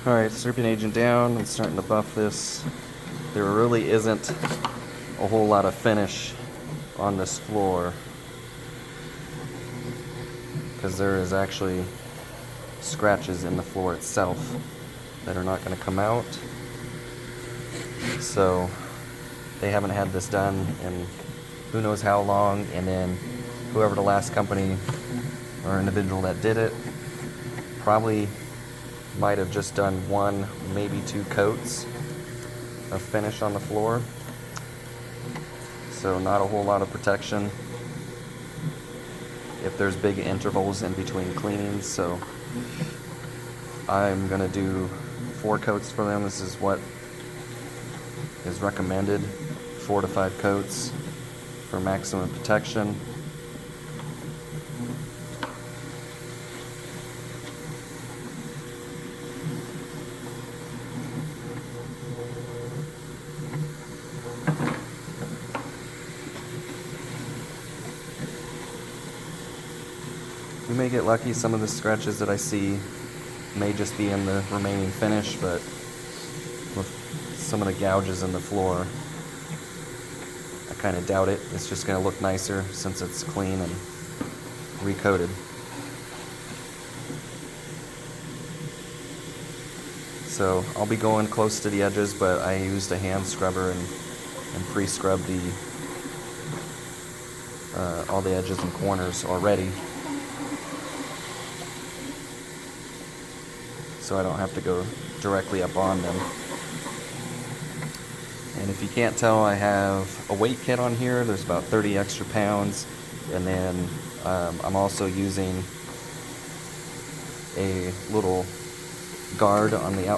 Alright, stripping agent down. I'm starting to buff this. There really isn't a whole lot of finish on this floor because there is actually scratches in the floor itself that are not going to come out. So they haven't had this done in who knows how long, and then whoever the last company or individual that did it probably might have just done one, maybe two coats of finish on the floor. So not a whole lot of protection if there's big intervals in between cleanings. So I'm gonna do 4 coats for them. This is what is recommended, 4 to 5 coats for maximum protection. We may get lucky. Some of the scratches that I see may just be in the remaining finish, but with some of the gouges in the floor, I kind of doubt it. It's just going to look nicer since it's clean and recoated. So I'll be going close to the edges, but I used a hand scrubber and pre-scrubbed all the edges and corners already, so I don't have to go directly up on them. And if you can't tell, I have a weight kit on here. There's about 30 extra pounds, and then I'm also using a little guard on the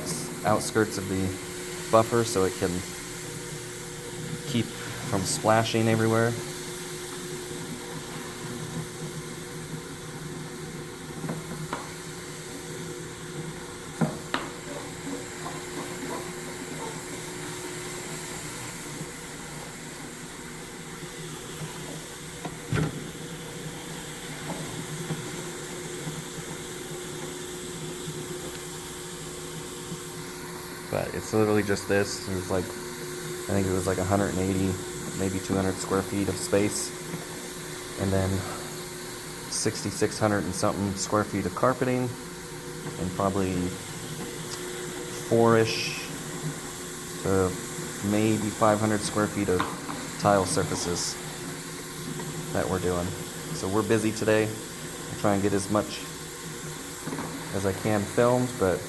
outskirts of the buffer so it can keep from splashing everywhere. But it's literally just this. There's like, I think it was like 180, maybe 200 square feet of space, and then 6,600 and something square feet of carpeting, and probably 4-ish to maybe 500 square feet of tile surfaces that we're doing. So we're busy today. I'll try and get as much as I can filmed, but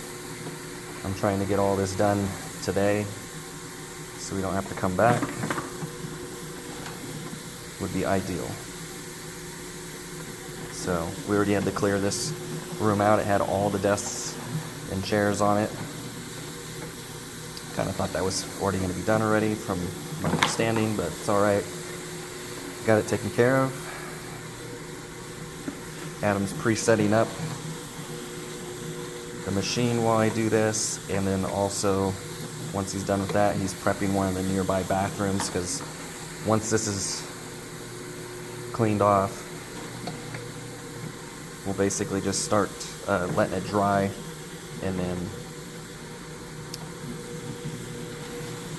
I'm trying to get all this done today so we don't have to come back. Would be ideal. So we already had to clear this room out. It had all the desks and chairs on it. Kind of thought that was already going to be done already from my understanding, but it's alright. Got it taken care of. Adam's pre-setting up the machine while I do this, and then also once he's done with that, he's prepping one of the nearby bathrooms, because once this is cleaned off, we'll basically just start letting it dry, and then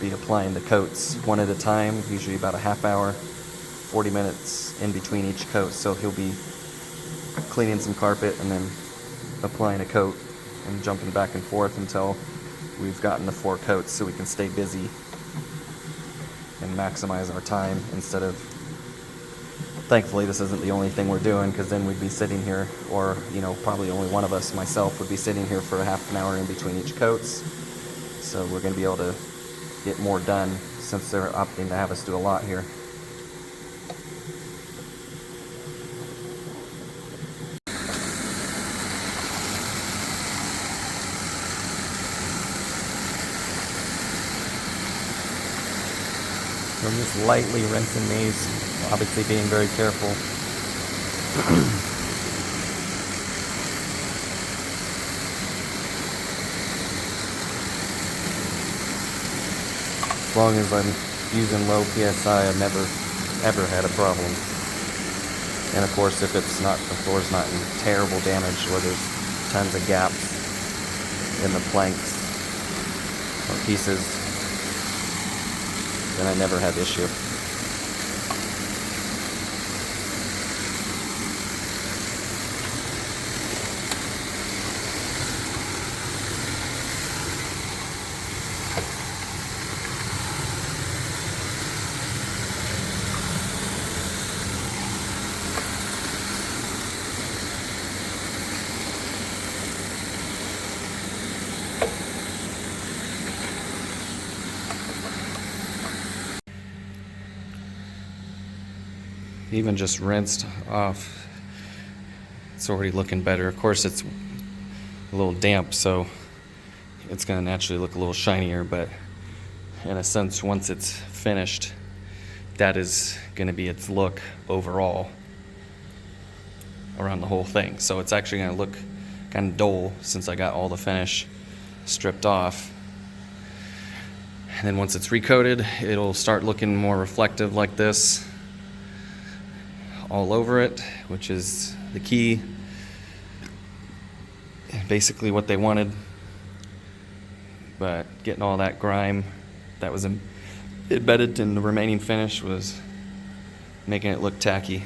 be applying the coats one at a time, usually about a half hour, 40 minutes in between each coat. So he'll be cleaning some carpet and then applying a coat and jumping back and forth until we've gotten the 4 coats, so we can stay busy and maximize our time instead of, thankfully this isn't the only thing we're doing, because then we'd be sitting here, or probably only one of us, myself, would be sitting here for a half an hour in between each coats. So we're going to be able to get more done since they're opting to have us do a lot here. I'm just lightly rinsing these, obviously being very careful. As long as I'm using low PSI, I've never ever had a problem. And of course, if it's not, the floor's not in terrible damage where there's tons of gaps, in the planks or pieces, then I never have issue. Even just rinsed off, it's already looking better. Of course, it's a little damp, so it's going to naturally look a little shinier, but in a sense, once it's finished, that is going to be its look overall around the whole thing. So it's actually going to look kind of dull since I got all the finish stripped off. And then once it's recoated, it'll start looking more reflective like this all over it, which is the key. Basically what they wanted. But getting all that grime that was embedded in the remaining finish was making it look tacky.